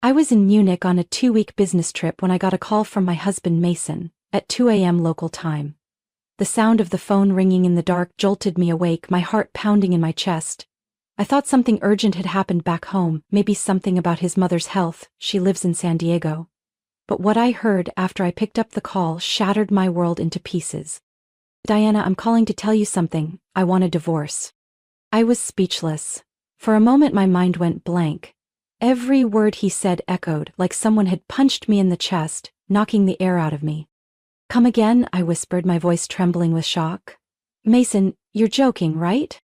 I was in Munich on a 2-week business trip when I got a call from my husband Mason, at 2 a.m. local time. The sound of the phone ringing in the dark jolted me awake, my heart pounding in my chest. I thought something urgent had happened back home, maybe something about his mother's health. She lives in San Diego. But what I heard after I picked up the call shattered my world into pieces. "Diana, I'm calling to tell you something. I want a divorce." I was speechless. For a moment my mind went blank. Every word he said echoed like someone had punched me in the chest, knocking the air out of me. "Come again," I whispered, my voice trembling with shock. "Mason, you're joking, right?"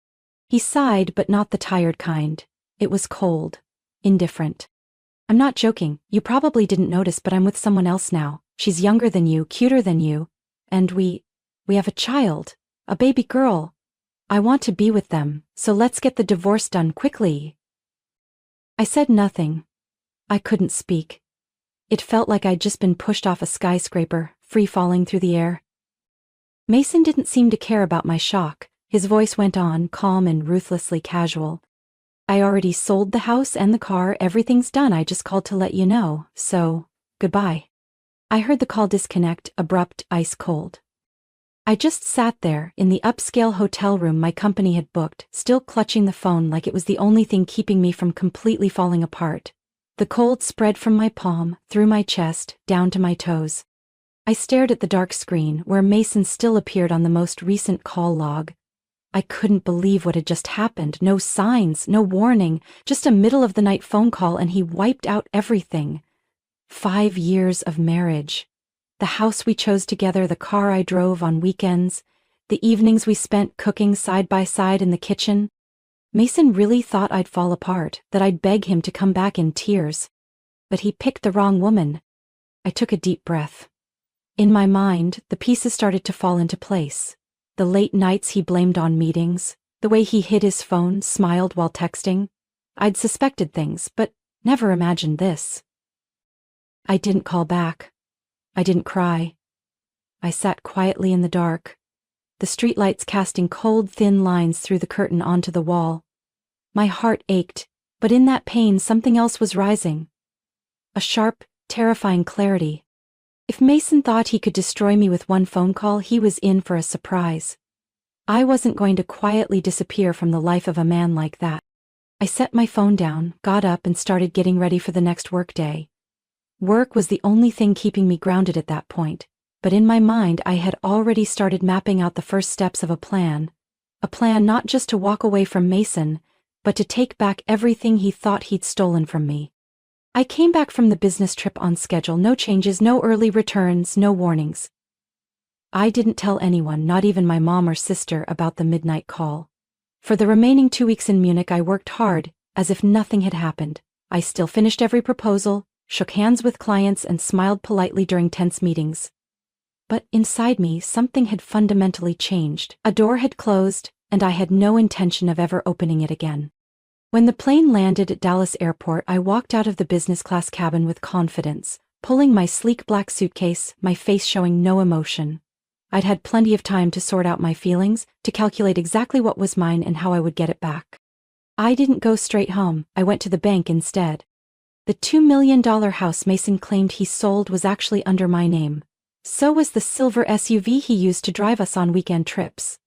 He sighed, but not the tired kind. It was cold, indifferent. "I'm not joking. You probably didn't notice, but I'm with someone else now. She's younger than you, cuter than you, and we have a child, a baby girl. I want to be with them, so let's get the divorce done quickly." I said nothing. I couldn't speak. It felt like I'd just been pushed off a skyscraper, free-falling through the air. Mason didn't seem to care about my shock. His voice went on, calm and ruthlessly casual. "I already sold the house and the car, everything's done, I just called to let you know, so, goodbye." I heard the call disconnect, abrupt, ice cold. I just sat there, in the upscale hotel room my company had booked, still clutching the phone like it was the only thing keeping me from completely falling apart. The cold spread from my palm, through my chest, down to my toes. I stared at the dark screen, where Mason still appeared on the most recent call log. I couldn't believe what had just happened. No signs, no warning, just a middle-of-the-night phone call, and he wiped out everything. 5 years of marriage. The house we chose together, the car I drove on weekends, the evenings we spent cooking side by side in the kitchen. Mason really thought I'd fall apart, that I'd beg him to come back in tears. But he picked the wrong woman. I took a deep breath. In my mind, the pieces started to fall into place. The late nights he blamed on meetings, the way he hid his phone, smiled while texting. I'd suspected things, but never imagined this. I didn't call back. I didn't cry. I sat quietly in the dark, the streetlights casting cold, thin lines through the curtain onto the wall. My heart ached, but in that pain something else was rising. A sharp, terrifying clarity. If Mason thought he could destroy me with one phone call, he was in for a surprise. I wasn't going to quietly disappear from the life of a man like that. I set my phone down, got up, and started getting ready for the next workday. Work was the only thing keeping me grounded at that point, but in my mind I had already started mapping out the first steps of a plan not just to walk away from Mason, but to take back everything he thought he'd stolen from me. I came back from the business trip on schedule, no changes, no early returns, no warnings. I didn't tell anyone, not even my mom or sister, about the midnight call. For the remaining 2 weeks in Munich I worked hard, as if nothing had happened. I still finished every proposal, shook hands with clients, and smiled politely during tense meetings. But inside me, something had fundamentally changed. A door had closed, and I had no intention of ever opening it again. When the plane landed at Dallas Airport, I walked out of the business class cabin with confidence, pulling my sleek black suitcase, my face showing no emotion. I'd had plenty of time to sort out my feelings, to calculate exactly what was mine and how I would get it back. I didn't go straight home, I went to the bank instead. The $2 million house Mason claimed he sold was actually under my name. So was the silver SUV he used to drive us on weekend trips.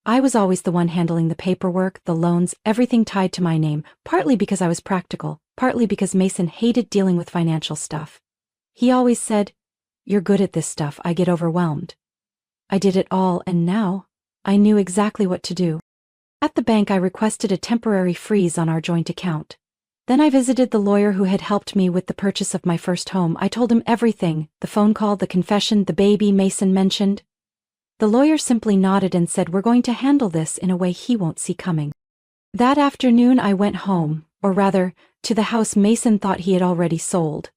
I was always the one handling the paperwork, the loans, everything tied to my name, partly because I was practical, partly because Mason hated dealing with financial stuff. He always said, "You're good at this stuff, I get overwhelmed." I did it all, and now I knew exactly what to do. At the bank I requested a temporary freeze on our joint account. Then I visited the lawyer who had helped me with the purchase of my first home. I told him everything, the phone call, the confession, the baby Mason mentioned. The lawyer simply nodded and said, "We're going to handle this in a way he won't see coming." That afternoon I went home, or rather, to the house Mason thought he had already sold.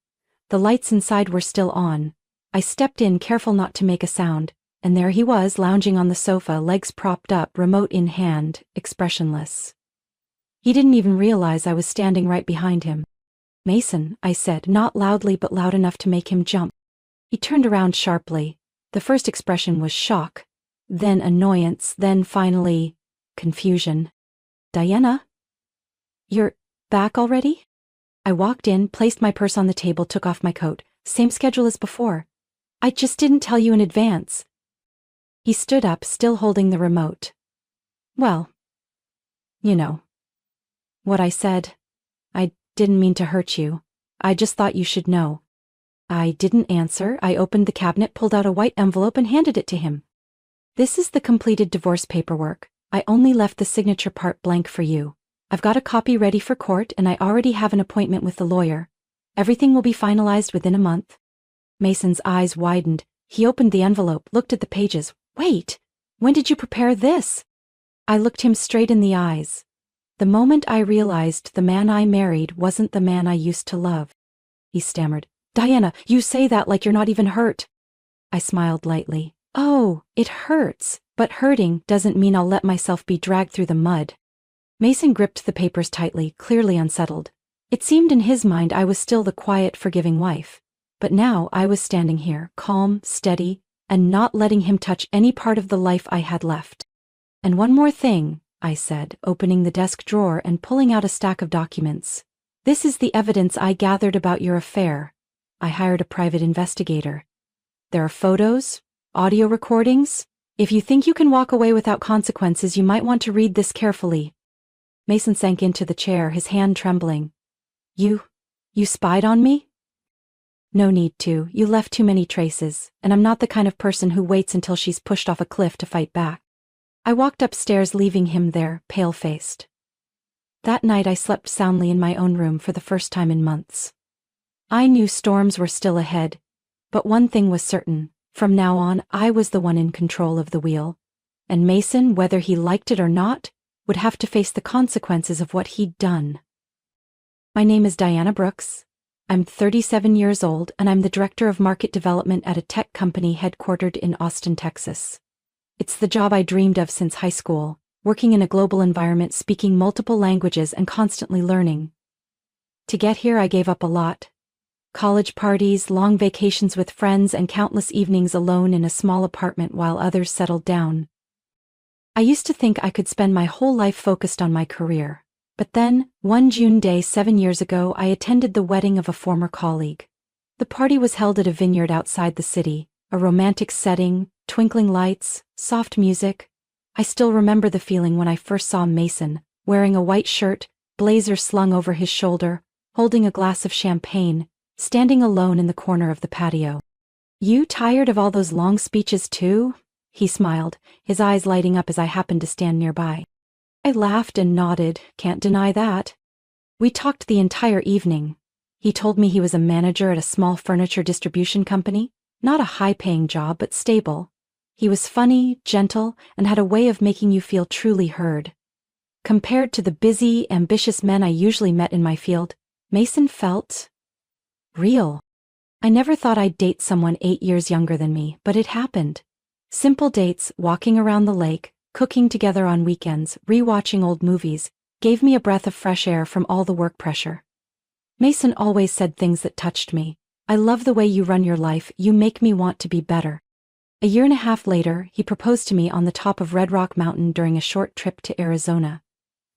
The lights inside were still on. I stepped in, careful not to make a sound, and there he was, lounging on the sofa, legs propped up, remote in hand, expressionless. He didn't even realize I was standing right behind him. "Mason," I said, not loudly but loud enough to make him jump. He turned around sharply. The first expression was shock, then annoyance, then finally, confusion. "Diana? You're back already?" I walked in, placed my purse on the table, took off my coat. Same schedule as before. I just didn't tell you in advance. He stood up, still holding the remote. Well, you know what I said. I didn't mean to hurt you. I just thought you should know. I didn't answer. I opened the cabinet, pulled out a white envelope and handed it to him. This is the completed divorce paperwork. I only left the signature part blank for you. I've got a copy ready for court and I already have an appointment with the lawyer. Everything will be finalized within a month. Mason's eyes widened. He opened the envelope, looked at the pages. Wait, when did you prepare this? I looked him straight in the eyes. The moment I realized the man I married wasn't the man I used to love. He stammered. Diana, you say that like you're not even hurt. I smiled lightly. Oh, it hurts, but hurting doesn't mean I'll let myself be dragged through the mud. Mason gripped the papers tightly, clearly unsettled. It seemed in his mind I was still the quiet, forgiving wife. But now I was standing here, calm, steady, and not letting him touch any part of the life I had left. And one more thing, I said, opening the desk drawer and pulling out a stack of documents. This is the evidence I gathered about your affair. I hired a private investigator. There are photos, audio recordings. If you think you can walk away without consequences, you might want to read this carefully. Mason sank into the chair, his hand trembling. You spied on me? No need to. You left too many traces, and I'm not the kind of person who waits until she's pushed off a cliff to fight back. I walked upstairs, leaving him there, pale-faced. That night I slept soundly in my own room for the first time in months. I knew storms were still ahead, but one thing was certain. From now on, I was the one in control of the wheel. And Mason, whether he liked it or not, would have to face the consequences of what he'd done. My name is Diana Brooks. I'm 37 years old and I'm the director of market development at a tech company headquartered in Austin, Texas. It's the job I dreamed of since high school, working in a global environment, speaking multiple languages and constantly learning. To get here, I gave up a lot. College parties, long vacations with friends, and countless evenings alone in a small apartment while others settled down. I used to think I could spend my whole life focused on my career. But then, one June day 7 years ago, I attended the wedding of a former colleague. The party was held at a vineyard outside the city, a romantic setting, twinkling lights, soft music. I still remember the feeling when I first saw Mason, wearing a white shirt, blazer slung over his shoulder, holding a glass of champagne, standing alone in the corner of the patio. You tired of all those long speeches too? He smiled, his eyes lighting up as I happened to stand nearby. I laughed and nodded, can't deny that. We talked the entire evening. He told me he was a manager at a small furniture distribution company, not a high-paying job but stable. He was funny, gentle, and had a way of making you feel truly heard. Compared to the busy, ambitious men I usually met in my field, Mason felt real. I never thought I'd date someone 8 years younger than me, but it happened. Simple dates, walking around the lake, cooking together on weekends, rewatching old movies, gave me a breath of fresh air from all the work pressure. Mason always said things that touched me. I love the way you run your life, you make me want to be better. A year and a half later, he proposed to me on the top of Red Rock Mountain during a short trip to Arizona.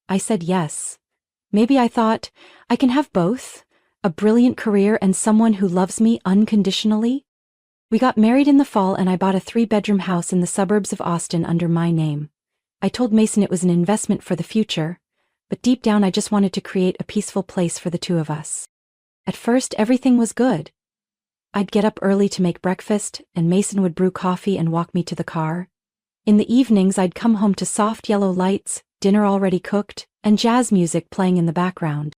I said yes. Maybe I thought, I can have both, a brilliant career and someone who loves me unconditionally. We got married in the fall and I bought a 3-bedroom house in the suburbs of Austin under my name. I told Mason it was an investment for the future, but deep down I just wanted to create a peaceful place for the two of us. At first, everything was good. I'd get up early to make breakfast, and Mason would brew coffee and walk me to the car. In the evenings, I'd come home to soft yellow lights, dinner already cooked, and jazz music playing in the background.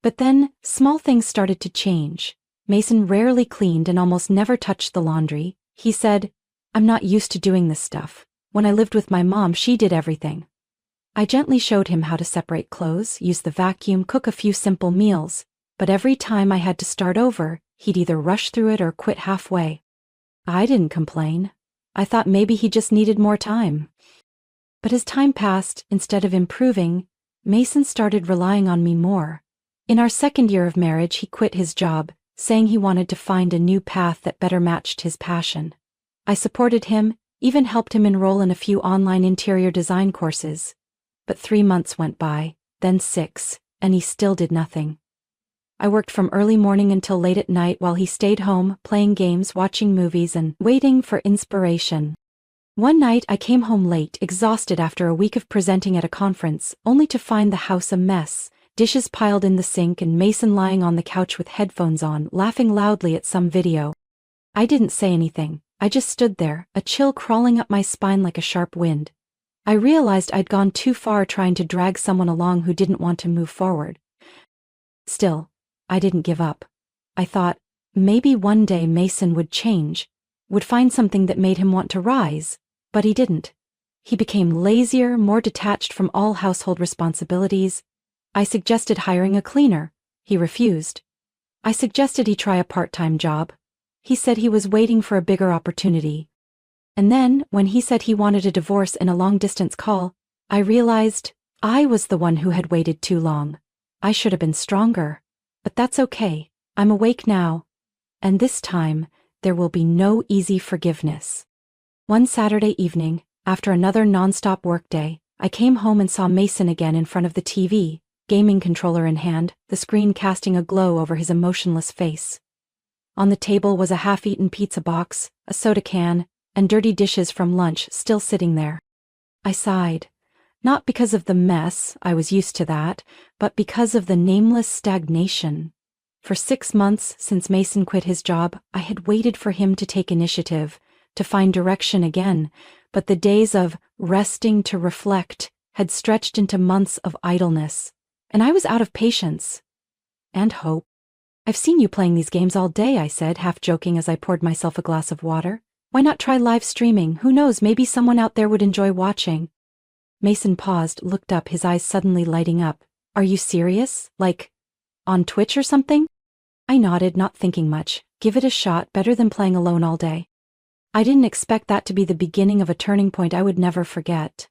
But then, small things started to change. Mason rarely cleaned and almost never touched the laundry. He said, "I'm not used to doing this stuff. When I lived with my mom, she did everything." I gently showed him how to separate clothes, use the vacuum, cook a few simple meals, but every time I had to start over, he'd either rush through it or quit halfway. I didn't complain. I thought maybe he just needed more time. But as time passed, instead of improving, Mason started relying on me more. In our second year of marriage, he quit his job, saying he wanted to find a new path that better matched his passion. I supported him, even helped him enroll in a few online interior design courses. But 3 months went by, then 6, and he still did nothing. I worked from early morning until late at night while he stayed home, playing games, watching movies, and waiting for inspiration. One night I came home late, exhausted after a week of presenting at a conference, only to find the house a mess, dishes piled in the sink and Mason lying on the couch with headphones on, laughing loudly at some video. I didn't say anything. I just stood there, a chill crawling up my spine like a sharp wind. I realized I'd gone too far trying to drag someone along who didn't want to move forward. Still, I didn't give up. I thought, maybe one day Mason would change, would find something that made him want to rise, but he didn't. He became lazier, more detached from all household responsibilities. I suggested hiring a cleaner. He refused. I suggested he try a part-time job. He said he was waiting for a bigger opportunity. And then, when he said he wanted a divorce in a long-distance call, I realized I was the one who had waited too long. I should have been stronger. But that's okay. I'm awake now. And this time, there will be no easy forgiveness. One Saturday evening, after another non-stop workday, I came home and saw Mason again in front of the TV, gaming controller in hand, the screen casting a glow over his emotionless face. On the table was a half-eaten pizza box, a soda can, and dirty dishes from lunch still sitting there. I sighed. Not because of the mess, I was used to that, but because of the nameless stagnation. For 6 months since Mason quit his job, I had waited for him to take initiative, to find direction again, but the days of resting to reflect had stretched into months of idleness, and I was out of patience. And hope. I've seen you playing these games all day, I said, half joking as I poured myself a glass of water. Why not try live streaming? Who knows, maybe someone out there would enjoy watching. Mason paused, looked up, his eyes suddenly lighting up. Are you serious? Like, on Twitch or something? I nodded, not thinking much. Give it a shot, better than playing alone all day. I didn't expect that to be the beginning of a turning point I would never forget.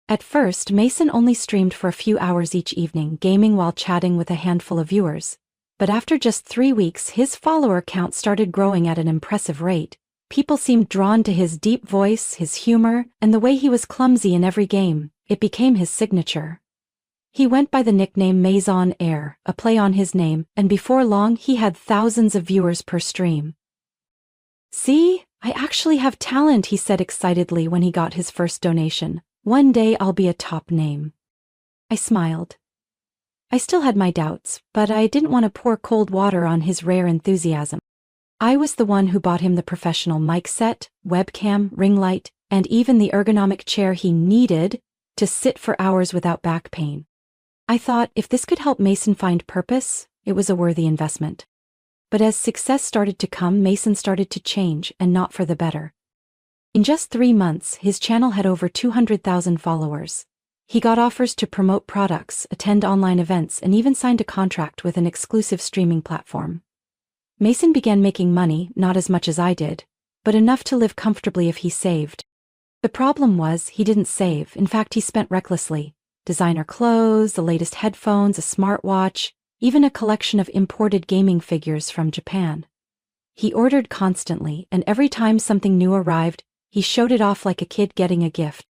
At first, Mason only streamed for a few hours each evening, gaming while chatting with a handful of viewers. But after just 3 weeks, his follower count started growing at an impressive rate. People seemed drawn to his deep voice, his humor, and the way he was clumsy in every game. It became his signature. He went by the nickname Maison Air, a play on his name, and before long he had thousands of viewers per stream. See, I actually have talent, he said excitedly when he got his first donation. One day I'll be a top name. I smiled. I still had my doubts, but I didn't want to pour cold water on his rare enthusiasm. I was the one who bought him the professional mic set, webcam, ring light, and even the ergonomic chair he needed to sit for hours without back pain. I thought if this could help Mason find purpose, it was a worthy investment. But as success started to come, Mason started to change, and not for the better. In just 3 months, his channel had over 200,000 followers. He got offers to promote products, attend online events, and even signed a contract with an exclusive streaming platform. Mason began making money, not as much as I did, but enough to live comfortably if he saved. The problem was, he didn't save. In fact, he spent recklessly. Designer clothes, the latest headphones, a smartwatch, even a collection of imported gaming figures from Japan. He ordered constantly, and every time something new arrived, he showed it off like a kid getting a gift.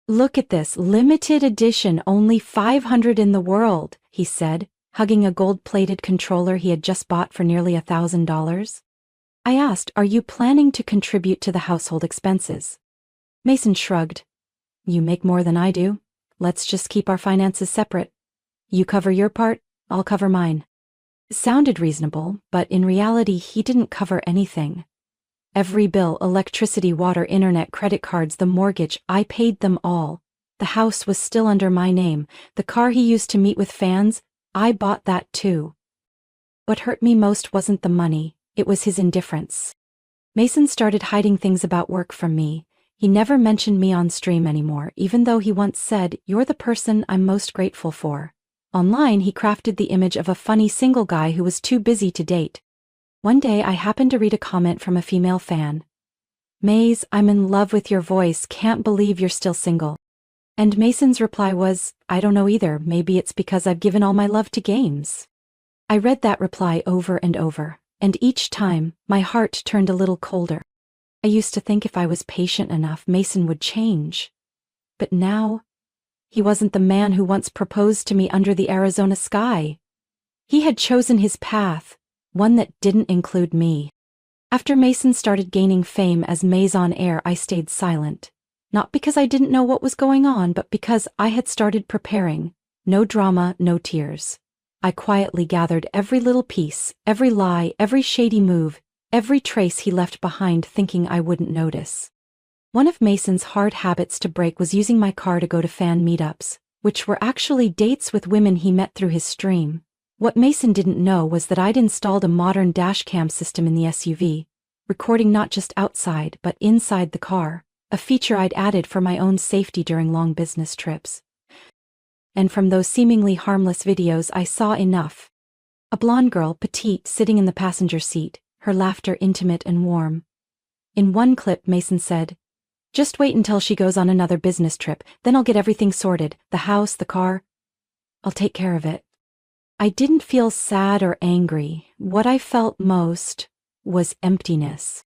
Look at this, limited edition, only 500 in the world, he said, hugging a gold-plated controller he had just bought for nearly $1,000. I asked, are you planning to contribute to the household expenses? Mason shrugged. You make more than I do. Let's just keep our finances separate. You cover your part, I'll cover mine. It sounded reasonable, but in reality he didn't cover anything. Every bill, electricity, water, internet, credit cards, the mortgage, I paid them all. The house was still under my name. The car he used to meet with fans, I bought that too. What hurt me most wasn't the money, it was his indifference. Mason started hiding things about work from me. He never mentioned me on stream anymore, even though he once said, "You're the person I'm most grateful for." Online, he crafted the image of a funny single guy who was too busy to date. One day, I happened to read a comment from a female fan. "Maze, I'm in love with your voice, can't believe you're still single." And Mason's reply was, "I don't know either, maybe it's because I've given all my love to games." I read that reply over and over, and each time, my heart turned a little colder. I used to think if I was patient enough, Mason would change. But now, he wasn't the man who once proposed to me under the Arizona sky. He had chosen his path, one that didn't include me. After Mason started gaining fame as Maze on air, I stayed silent. Not because I didn't know what was going on, but because I had started preparing. No drama, no tears. I quietly gathered every little piece, every lie, every shady move, every trace he left behind, thinking I wouldn't notice. One of Mason's hard habits to break was using my car to go to fan meetups, which were actually dates with women he met through his stream. What Mason didn't know was that I'd installed a modern dashcam system in the SUV, recording not just outside but inside the car, a feature I'd added for my own safety during long business trips. And from those seemingly harmless videos I saw enough. A blonde girl, petite, sitting in the passenger seat, her laughter intimate and warm. In one clip, Mason said, "Just wait until she goes on another business trip, then I'll get everything sorted, the house, the car. I'll take care of it." I didn't feel sad or angry. What I felt most was emptiness.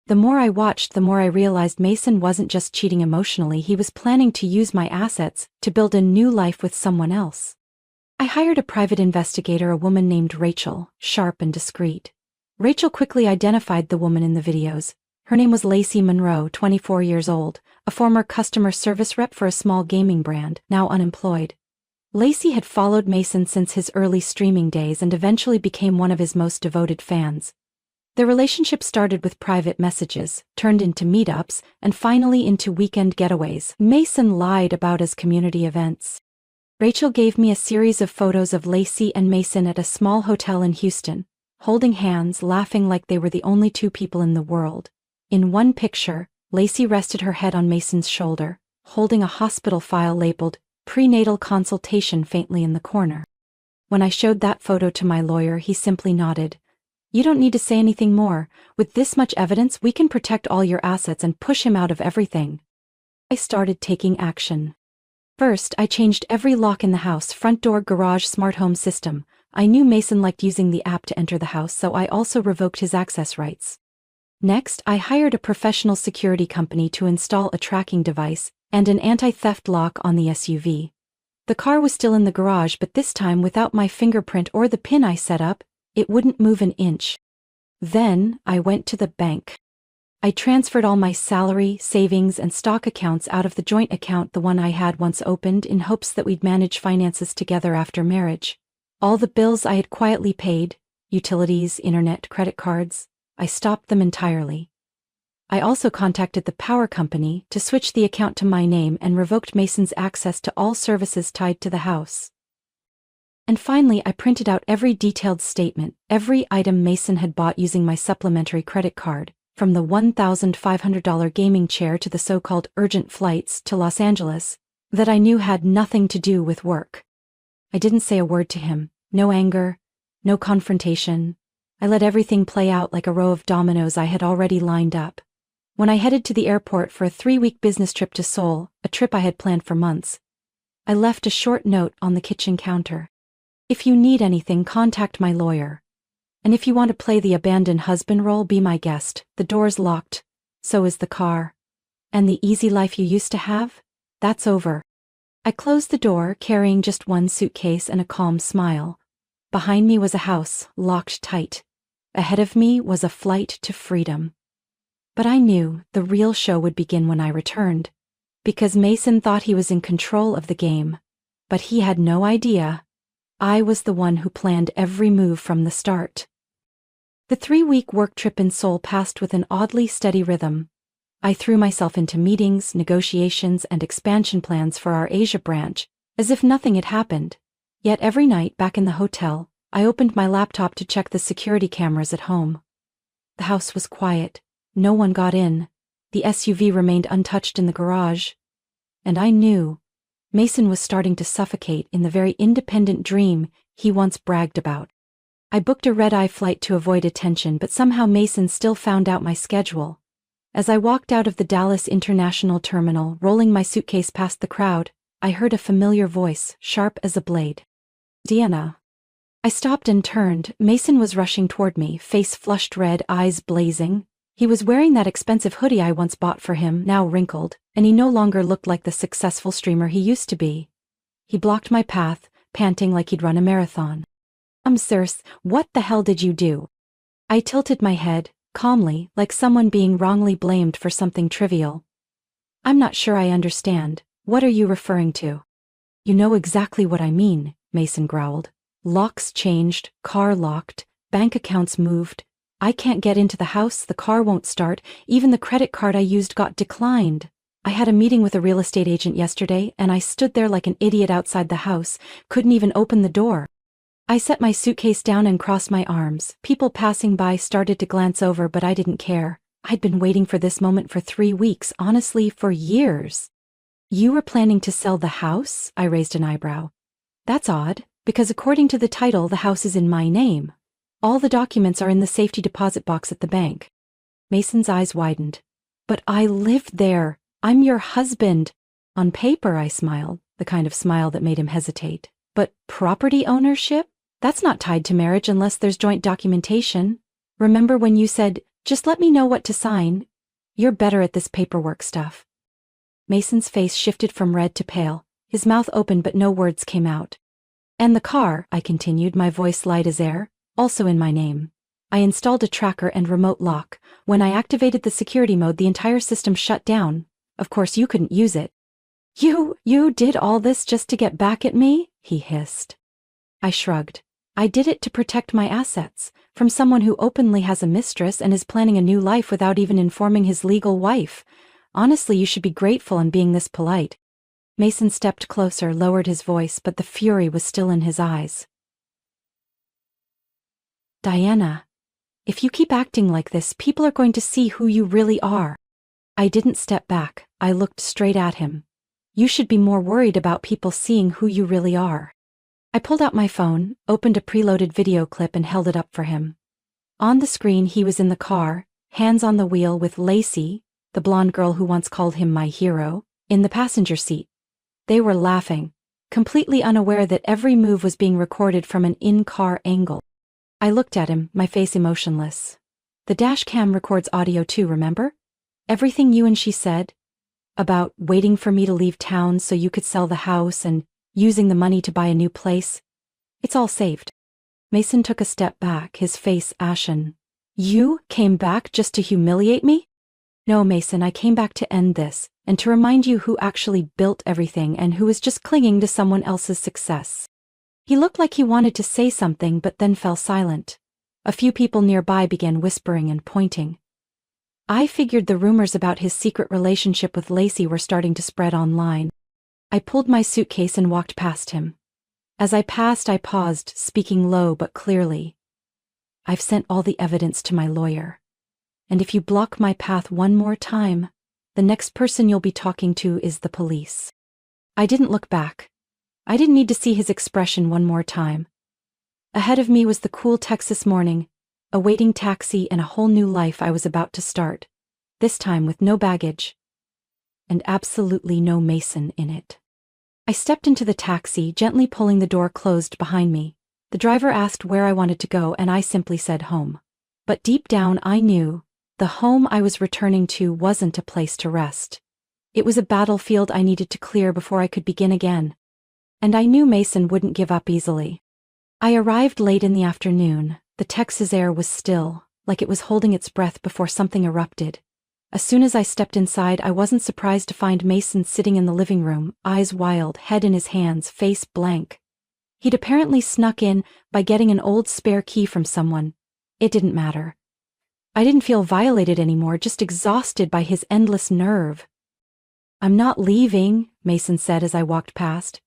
The more I watched, the more I realized Mason wasn't just cheating emotionally, he was planning to use my assets to build a new life with someone else. I hired a private investigator, a woman named Rachel, sharp and discreet. Rachel quickly identified the woman in the videos. Her name was Lacey Monroe, 24 years old, a former customer service rep for a small gaming brand, now unemployed. Lacey had followed Mason since his early streaming days and eventually became one of his most devoted fans. Their relationship started with private messages, turned into meetups, and finally into weekend getaways Mason lied about as community events. Rachel gave me a series of photos of Lacey and Mason at a small hotel in Houston, holding hands, laughing like they were the only two people in the world. In one picture, Lacey rested her head on Mason's shoulder, holding a hospital file labeled "Prenatal Consultation" faintly in the corner. When I showed that photo to my lawyer, he simply nodded. "You don't need to say anything more. With this much evidence, we can protect all your assets and push him out of everything." I started taking action. First, I changed every lock in the house, front door, garage, smart home system. I knew Mason liked using the app to enter the house, so I also revoked his access rights. Next, I hired a professional security company to install a tracking device and an anti-theft lock on the SUV. The car was still in the garage, but this time without my fingerprint or the PIN I set up, it wouldn't move an inch. Then, I went to the bank. I transferred all my salary, savings, and stock accounts out of the joint account, the one I had once opened, in hopes that we'd manage finances together after marriage. All the bills I had quietly paid, utilities, internet, credit cards, I stopped them entirely. I also contacted the power company to switch the account to my name and revoked Mason's access to all services tied to the house. And finally, I printed out every detailed statement, every item Mason had bought using my supplementary credit card, from the $1,500 gaming chair to the so-called urgent flights to Los Angeles, that I knew had nothing to do with work. I didn't say a word to him, no anger, no confrontation. I let everything play out like a row of dominoes I had already lined up. When I headed to the airport for a 3-week business trip to Seoul, a trip I had planned for months, I left a short note on the kitchen counter. "If you need anything, contact my lawyer. And if you want to play the abandoned husband role, be my guest. The door's locked. So is the car. And the easy life you used to have? That's over." I closed the door, carrying just one suitcase and a calm smile. Behind me was a house, locked tight. Ahead of me was a flight to freedom. But I knew the real show would begin when I returned. Because Mason thought he was in control of the game. But he had no idea. I was the one who planned every move from the start. The 3-week work trip in Seoul passed with an oddly steady rhythm. I threw myself into meetings, negotiations, and expansion plans for our Asia branch, as if nothing had happened. Yet every night back in the hotel, I opened my laptop to check the security cameras at home. The house was quiet. No one got in. The SUV remained untouched in the garage. And I knew Mason was starting to suffocate in the very independent dream he once bragged about. I booked a red-eye flight to avoid attention, but somehow Mason still found out my schedule. As I walked out of the Dallas International Terminal, rolling my suitcase past the crowd, I heard a familiar voice, sharp as a blade. "Deanna." I stopped and turned. Mason was rushing toward me, face flushed red, eyes blazing. He was wearing that expensive hoodie I once bought for him, now wrinkled, and he no longer looked like the successful streamer he used to be. He blocked my path, panting like he'd run a marathon. Sirs, what the hell did you do? I tilted my head, calmly, like someone being wrongly blamed for something trivial. I'm not sure I understand. What are you referring to? You know exactly what I mean, Mason growled. Locks changed, car locked, bank accounts moved. I can't get into the house, the car won't start, even the credit card I used got declined. I had a meeting with a real estate agent yesterday, and I stood there like an idiot outside the house, couldn't even open the door. I set my suitcase down and crossed my arms. People passing by started to glance over, but I didn't care. I'd been waiting for this moment for 3 weeks, honestly, for years. You were planning to sell the house? I raised an eyebrow. That's odd, because according to the title, the house is in my name. All the documents are in the safety deposit box at the bank. Mason's eyes widened. But I lived there. I'm your husband. On paper, I smiled, the kind of smile that made him hesitate. But property ownership? That's not tied to marriage unless there's joint documentation. Remember when you said, just let me know what to sign? You're better at this paperwork stuff. Mason's face shifted from red to pale. His mouth opened but no words came out. And the car, I continued, my voice light as air, also in my name. I installed a tracker and remote lock. When I activated the security mode, the entire system shut down. Of course, you couldn't use it. You did all this just to get back at me? He hissed. I shrugged. I did it to protect my assets, from someone who openly has a mistress and is planning a new life without even informing his legal wife. Honestly, you should be grateful I'm being this polite. Mason stepped closer, lowered his voice, but the fury was still in his eyes. Diana, if you keep acting like this, people are going to see who you really are. I didn't step back, I looked straight at him. You should be more worried about people seeing who you really are. I pulled out my phone, opened a preloaded video clip and held it up for him. On the screen he was in the car, hands on the wheel with Lacey, the blonde girl who once called him my hero, in the passenger seat. They were laughing, completely unaware that every move was being recorded from an in-car angle. I looked at him, my face emotionless. The dash cam records audio too, remember? Everything you and she said? About waiting for me to leave town so you could sell the house and using the money to buy a new place. It's all saved. Mason took a step back, his face ashen. You came back just to humiliate me? No, Mason, I came back to end this, and to remind you who actually built everything and who is just clinging to someone else's success. He looked like he wanted to say something but then fell silent. A few people nearby began whispering and pointing. I figured the rumors about his secret relationship with Lacey were starting to spread online. I pulled my suitcase and walked past him. As I passed, I paused, speaking low but clearly. I've sent all the evidence to my lawyer. And if you block my path one more time, the next person you'll be talking to is the police. I didn't look back. I didn't need to see his expression one more time. Ahead of me was the cool Texas morning, a waiting taxi and a whole new life I was about to start, this time with no baggage. And absolutely no Mason in it. I stepped into the taxi, gently pulling the door closed behind me. The driver asked where I wanted to go and I simply said home. But deep down I knew, the home I was returning to wasn't a place to rest. It was a battlefield I needed to clear before I could begin again. And I knew Mason wouldn't give up easily. I arrived late in the afternoon. The Texas air was still, like it was holding its breath before something erupted. As soon as I stepped inside, I wasn't surprised to find Mason sitting in the living room, eyes wild, head in his hands, face blank. He'd apparently snuck in by getting an old spare key from someone. It didn't matter. I didn't feel violated anymore, just exhausted by his endless nerve. I'm not leaving, Mason said as I walked past.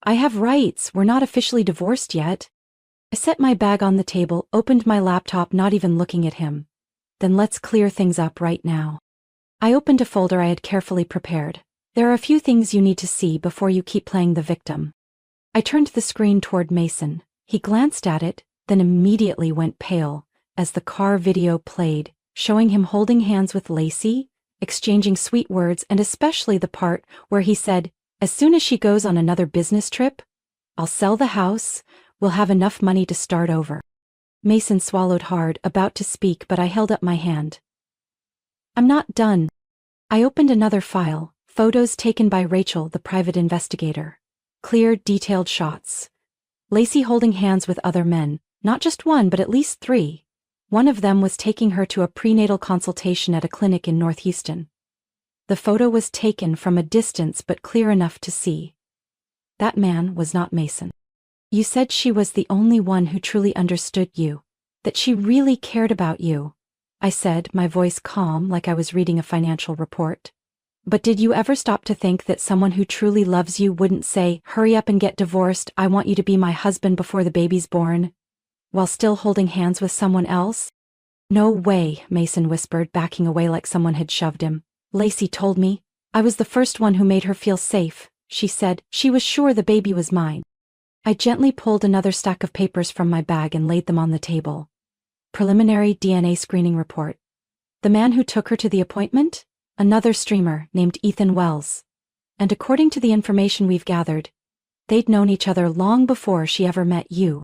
I have rights, we're not officially divorced yet. I set my bag on the table, opened my laptop, not even looking at him. Then let's clear things up right now. I opened a folder I had carefully prepared. There are a few things you need to see before you keep playing the victim. I turned the screen toward Mason. He glanced at it, then immediately went pale as the car video played, showing him holding hands with Lacey, exchanging sweet words, and especially the part where he said, as soon as she goes on another business trip, I'll sell the house, we'll have enough money to start over. Mason swallowed hard, about to speak, but I held up my hand. I'm not done. I opened another file, photos taken by Rachel, the private investigator. Clear, detailed shots. Lacey holding hands with other men, Not just one, but at least 3. One of them was taking her to a prenatal consultation at a clinic in North Houston. The photo was taken from a distance but clear enough to see. That man was not Mason. You said she was the only one who truly understood you, that she really cared about you, I said, my voice calm like I was reading a financial report. But did you ever stop to think that someone who truly loves you wouldn't say, "Hurry up and get divorced, I want you to be my husband before the baby's born," while still holding hands with someone else? No way, Mason whispered, backing away like someone had shoved him. Lacey told me. I was the first one who made her feel safe, she said. She was sure the baby was mine. I gently pulled another stack of papers from my bag and laid them on the table. Preliminary DNA screening report. The man who took her to the appointment? Another streamer named Ethan Wells. And according to the information we've gathered, they'd known each other long before she ever met you.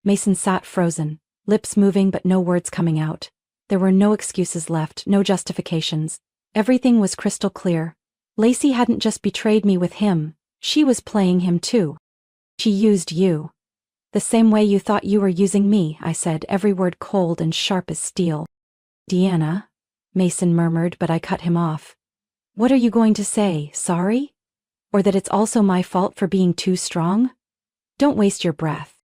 Mason sat frozen, lips moving but no words coming out. There were no excuses left, no justifications. Everything was crystal clear. Lacey hadn't just betrayed me with him, she was playing him too. She used you. The same way you thought you were using me, I said, every word cold and sharp as steel. Deanna, Mason murmured, but I cut him off. What are you going to say, sorry? Or that it's also my fault for being too strong? Don't waste your breath.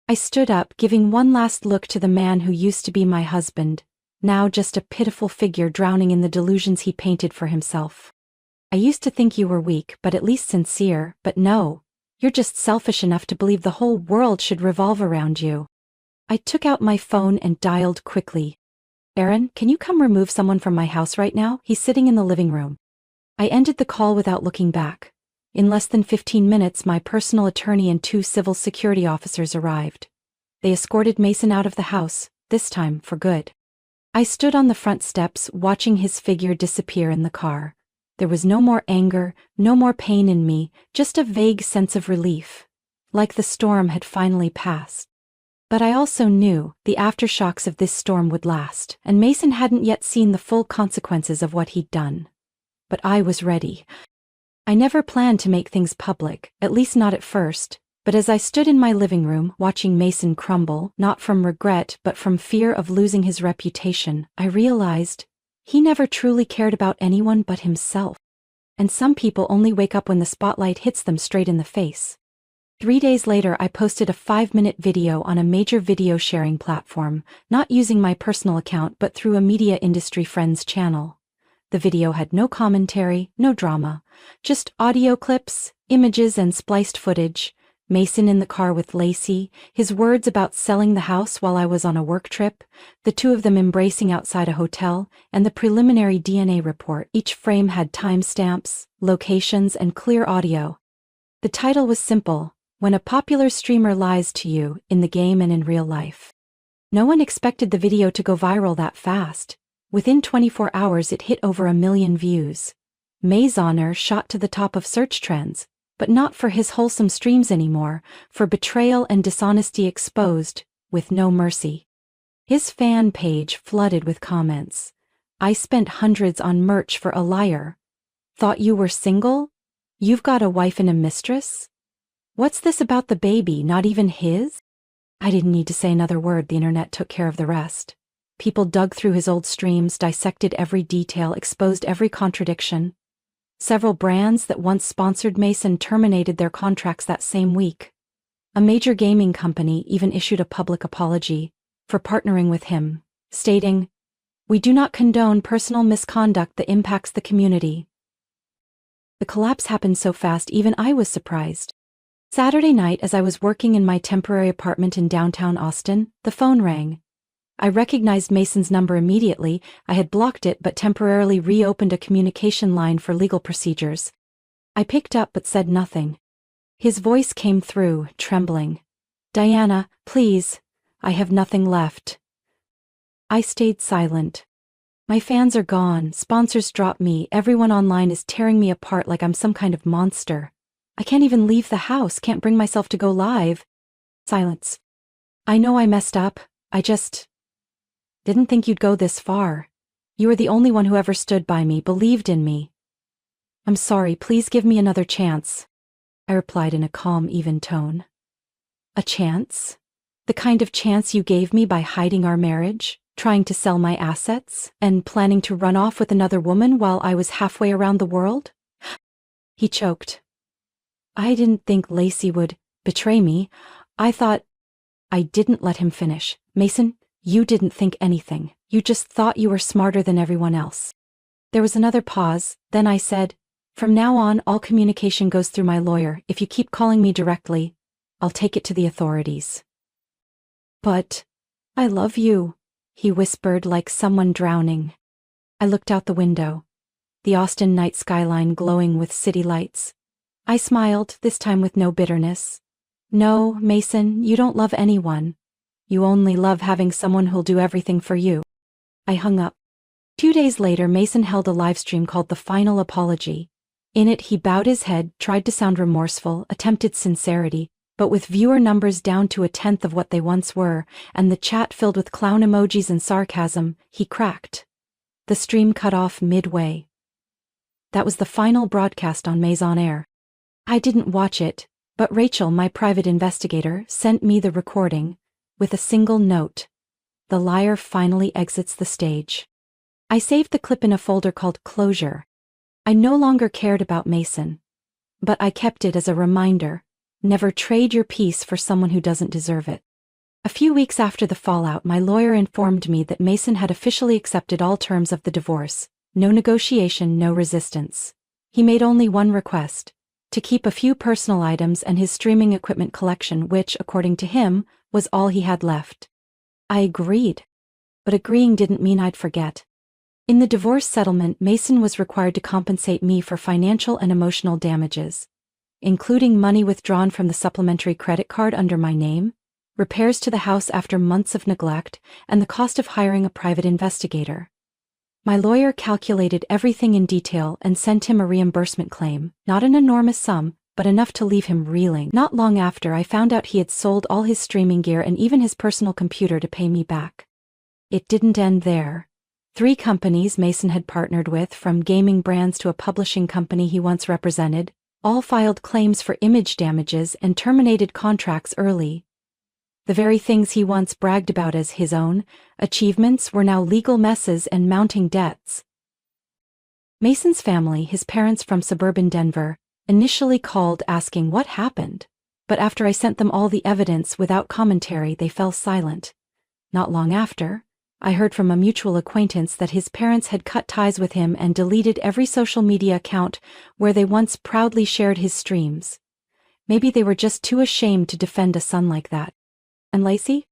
I stood up, giving one last look to the man who used to be my husband, now just a pitiful figure drowning in the delusions he painted for himself. I used to think you were weak, but at least sincere, but no. You're just selfish enough to believe the whole world should revolve around you. I took out my phone and dialed quickly. Aaron, can you come remove someone from my house right now? He's sitting in the living room. I ended the call without looking back. In less than 15 minutes, my personal attorney and 2 civil security officers arrived. They escorted Mason out of the house, this time for good. I stood on the front steps, watching his figure disappear in the car. There was no more anger, no more pain in me, just a vague sense of relief. Like the storm had finally passed. But I also knew the aftershocks of this storm would last, and Mason hadn't yet seen the full consequences of what he'd done. But I was ready. I never planned to make things public, at least not at first, but as I stood in my living room watching Mason crumble, not from regret but from fear of losing his reputation, I realized he never truly cared about anyone but himself. And some people only wake up when the spotlight hits them straight in the face. 3 days later, I posted a 5-minute video on a major video sharing platform, not using my personal account but through a media industry friend's channel. The video had no commentary, no drama, just audio clips, images and spliced footage. Mason in the car with Lacey, his words about selling the house while I was on a work trip, the 2 of them embracing outside a hotel, and the preliminary DNA report. Each frame had timestamps, locations, and clear audio. The title was simple: When a Popular Streamer Lies to You, in the Game and in Real Life. No one expected the video to go viral that fast. Within 24 hours it hit over 1 million views. Mason shot to the top of search trends. But not for his wholesome streams anymore, for betrayal and dishonesty exposed, with no mercy. His fan page flooded with comments. I spent hundreds on merch for a liar. Thought you were single? You've got a wife and a mistress? What's this about the baby, not even his? I didn't need to say another word, the internet took care of the rest. People dug through his old streams, dissected every detail, exposed every contradiction. Several brands that once sponsored Mason terminated their contracts that same week. A major gaming company even issued a public apology for partnering with him, stating, "We do not condone personal misconduct that impacts the community." The collapse happened so fast even I was surprised. Saturday night, as I was working in my temporary apartment in downtown Austin, the phone rang. I recognized Mason's number immediately. I had blocked it but temporarily reopened a communication line for legal procedures. I picked up but said nothing. His voice came through, trembling. "Diana, please, I have nothing left." I stayed silent. My fans are gone, sponsors dropped me, everyone online is tearing me apart like I'm some kind of monster. I can't even leave the house, can't bring myself to go live. Silence. I know I messed up, I just didn't think you'd go this far. You were the only one who ever stood by me, believed in me. I'm sorry, please give me another chance, I replied in a calm, even tone. A chance? The kind of chance you gave me by hiding our marriage, trying to sell my assets, and planning to run off with another woman while I was halfway around the world? He choked. I didn't think Lacey would betray me. I thought... I didn't let him finish. Mason, you didn't think anything. You just thought you were smarter than everyone else. There was another pause, then I said, from now on all communication goes through my lawyer. If you keep calling me directly, I'll take it to the authorities. But... I love you, he whispered like someone drowning. I looked out the window. The Austin night skyline glowing with city lights. I smiled, this time with no bitterness. No, Mason, you don't love anyone. You only love having someone who'll do everything for you. I hung up. 2 days later, Mason held a livestream called The Final Apology. In it, he bowed his head, tried to sound remorseful, attempted sincerity, but with viewer numbers down to 1/10 of what they once were, and the chat filled with clown emojis and sarcasm, he cracked. The stream cut off midway. That was the final broadcast on Maison Air. I didn't watch it, but Rachel, my private investigator, sent me the recording, with a single note. The liar finally exits the stage. I saved the clip in a folder called Closure. I no longer cared about Mason. But I kept it as a reminder. Never trade your peace for someone who doesn't deserve it. A few weeks after the fallout, my lawyer informed me that Mason had officially accepted all terms of the divorce. No negotiation, no resistance. He made only one request: to keep a few personal items and his streaming equipment collection, which, according to him, was all he had left. I agreed. But agreeing didn't mean I'd forget. In the divorce settlement, Mason was required to compensate me for financial and emotional damages, including money withdrawn from the supplementary credit card under my name, repairs to the house after months of neglect, and the cost of hiring a private investigator. My lawyer calculated everything in detail and sent him a reimbursement claim, not an enormous sum, but enough to leave him reeling. Not long after, I found out he had sold all his streaming gear and even his personal computer to pay me back. It didn't end there. 3 companies Mason had partnered with, from gaming brands to a publishing company he once represented, all filed claims for image damages and terminated contracts early. The very things he once bragged about as his own achievements were now legal messes and mounting debts. Mason's family, his parents from suburban Denver, initially called asking what happened, but after I sent them all the evidence without commentary, they fell silent. Not long after, I heard from a mutual acquaintance that his parents had cut ties with him and deleted every social media account where they once proudly shared his streams. Maybe they were just too ashamed to defend a son like that. And Lacey?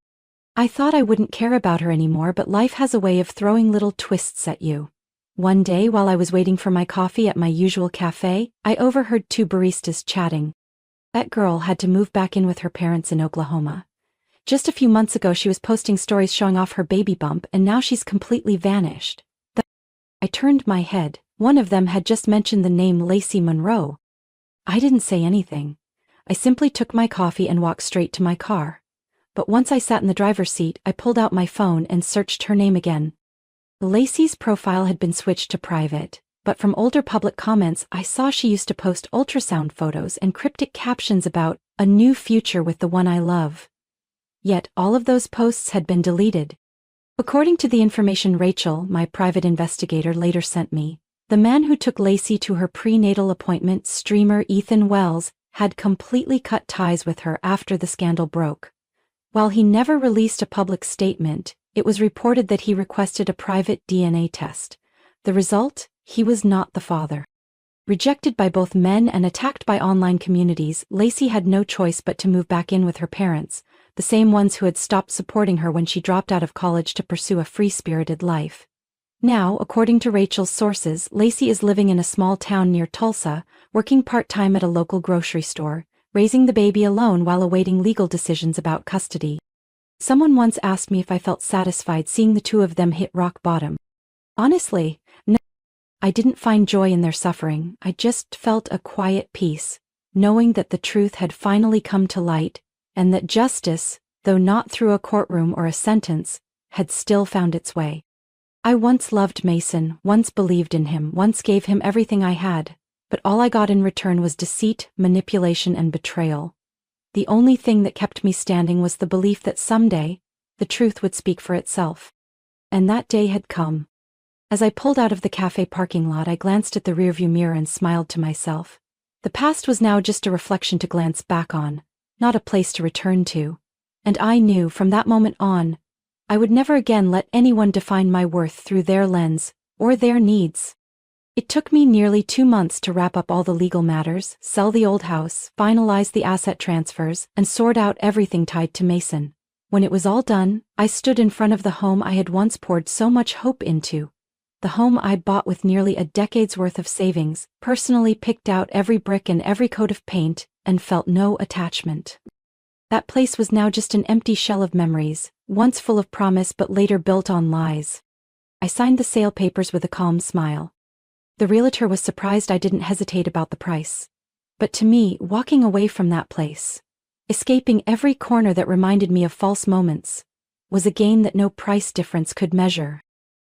I thought I wouldn't care about her anymore, but life has a way of throwing little twists at you. One day, while I was waiting for my coffee at my usual cafe, I overheard 2 baristas chatting. That girl had to move back in with her parents in Oklahoma. Just a few months ago she was posting stories showing off her baby bump, and now she's completely vanished. I turned my head. One of them had just mentioned the name Lacey Monroe. I didn't say anything. I simply took my coffee and walked straight to my car. But once I sat in the driver's seat, I pulled out my phone and searched her name again. Lacey's profile had been switched to private, but from older public comments I saw she used to post ultrasound photos and cryptic captions about a new future with the one I love. Yet all of those posts had been deleted. According to the information Rachel, my private investigator, later sent me, the man who took Lacey to her prenatal appointment, streamer Ethan Wells, had completely cut ties with her after the scandal broke. While he never released a public statement, it was reported that he requested a private DNA test. The result? He was not the father. Rejected by both men and attacked by online communities, Lacey had no choice but to move back in with her parents, the same ones who had stopped supporting her when she dropped out of college to pursue a free-spirited life. Now, according to Rachel's sources, Lacey is living in a small town near Tulsa, working part-time at a local grocery store, raising the baby alone while awaiting legal decisions about custody. Someone once asked me if I felt satisfied seeing the 2 of them hit rock bottom. Honestly, no. I didn't find joy in their suffering. I just felt a quiet peace, knowing that the truth had finally come to light, and that justice, though not through a courtroom or a sentence, had still found its way. I once loved Mason, once believed in him, once gave him everything I had, but all I got in return was deceit, manipulation, and betrayal. The only thing that kept me standing was the belief that someday, the truth would speak for itself. And that day had come. As I pulled out of the cafe parking lot, I glanced at the rearview mirror and smiled to myself. The past was now just a reflection to glance back on, not a place to return to. And I knew from that moment on, I would never again let anyone define my worth through their lens, or their needs. It took me nearly 2 months to wrap up all the legal matters, sell the old house, finalize the asset transfers, and sort out everything tied to Mason. When it was all done, I stood in front of the home I had once poured so much hope into. The home I bought with nearly a decade's worth of savings, personally picked out every brick and every coat of paint, and felt no attachment. That place was now just an empty shell of memories, once full of promise but later built on lies. I signed the sale papers with a calm smile. The realtor was surprised I didn't hesitate about the price. But to me, walking away from that place, escaping every corner that reminded me of false moments, was a gain that no price difference could measure.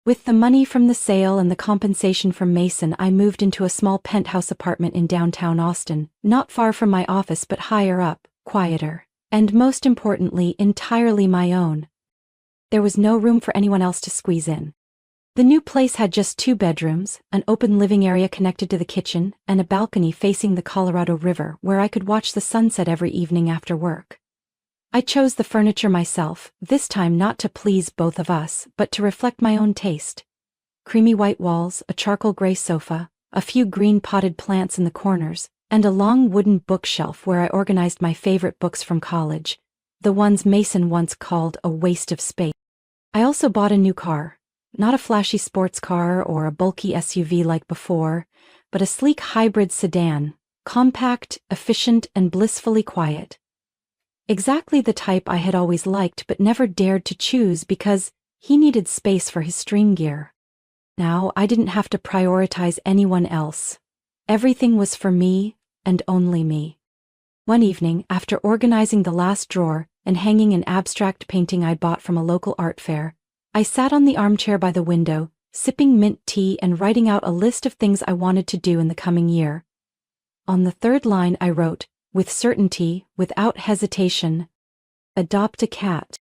With the money from the sale and the compensation from Mason, I moved into a small penthouse apartment in downtown Austin, not far from my office but higher up, quieter, and most importantly, entirely my own. There was no room for anyone else to squeeze in. The new place had just 2 bedrooms, an open living area connected to the kitchen, and a balcony facing the Colorado River where I could watch the sunset every evening after work. I chose the furniture myself, this time not to please both of us, but to reflect my own taste. Creamy white walls, a charcoal gray sofa, a few green potted plants in the corners, and a long wooden bookshelf where I organized my favorite books from college, the ones Mason once called a waste of space. I also bought a new car. Not a flashy sports car or a bulky SUV like before, but a sleek hybrid sedan, compact, efficient, and blissfully quiet. Exactly the type I had always liked but never dared to choose because he needed space for his string gear. Now I didn't have to prioritize anyone else. Everything was for me, and only me. One evening, after organizing the last drawer and hanging an abstract painting I bought from a local art fair, I sat on the armchair by the window, sipping mint tea and writing out a list of things I wanted to do in the coming year. On the 3rd line I wrote, with certainty, without hesitation, adopt a cat.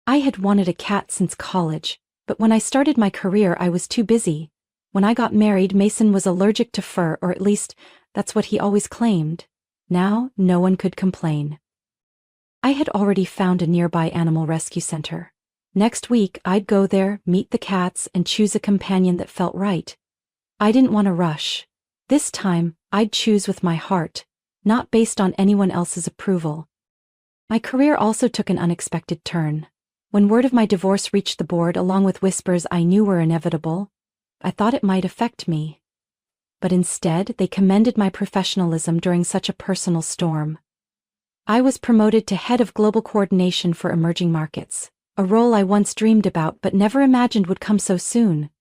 I had wanted a cat since college, but when I started my career I was too busy. When I got married, Mason was allergic to fur, or at least, that's what he always claimed. Now, no one could complain. I had already found a nearby animal rescue center. Next week, I'd go there, meet the cats, and choose a companion that felt right. I didn't want to rush. This time, I'd choose with my heart, not based on anyone else's approval. My career also took an unexpected turn. When word of my divorce reached the board along with whispers I knew were inevitable, I thought it might affect me. But instead, they commended my professionalism during such a personal storm. I was promoted to head of global coordination for emerging markets, a role I once dreamed about but never imagined would come so soon.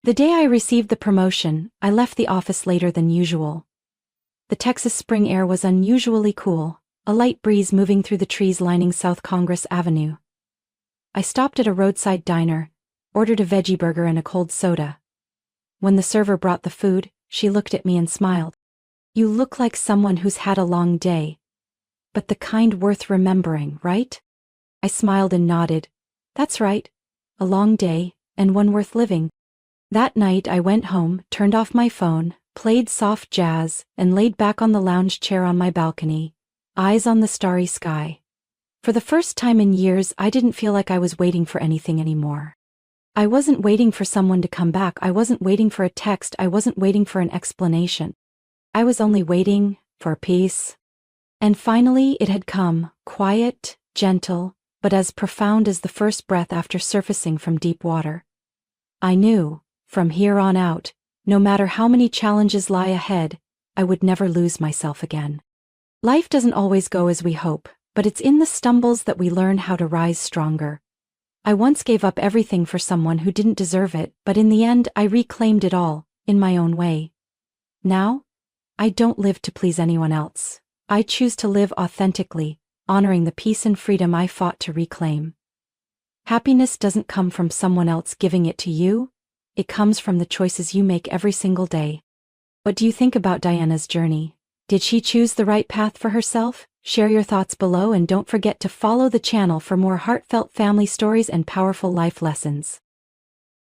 The day I received the promotion, I left the office later than usual. The Texas spring air was unusually cool, a light breeze moving through the trees lining South Congress Avenue. I stopped at a roadside diner, ordered a veggie burger and a cold soda. When the server brought the food, she looked at me and smiled. "You look like someone who's had a long day. But the kind worth remembering, right?" I smiled and nodded. "That's right. A long day, and one worth living." That night I went home, turned off my phone, played soft jazz, and laid back on the lounge chair on my balcony, eyes on the starry sky. For the first time in years, I didn't feel like I was waiting for anything anymore. I wasn't waiting for someone to come back, I wasn't waiting for a text, I wasn't waiting for an explanation. I was only waiting for peace. And finally it had come, quiet, gentle, but as profound as the first breath after surfacing from deep water. I knew, from here on out, no matter how many challenges lie ahead, I would never lose myself again. Life doesn't always go as we hope, but it's in the stumbles that we learn how to rise stronger. I once gave up everything for someone who didn't deserve it, but in the end I reclaimed it all, in my own way. Now, I don't live to please anyone else. I choose to live authentically, honoring the peace and freedom I fought to reclaim. Happiness doesn't come from someone else giving it to you, it comes from the choices you make every single day. What do you think about Diana's journey? Did she choose the right path for herself? Share your thoughts below and don't forget to follow the channel for more heartfelt family stories and powerful life lessons.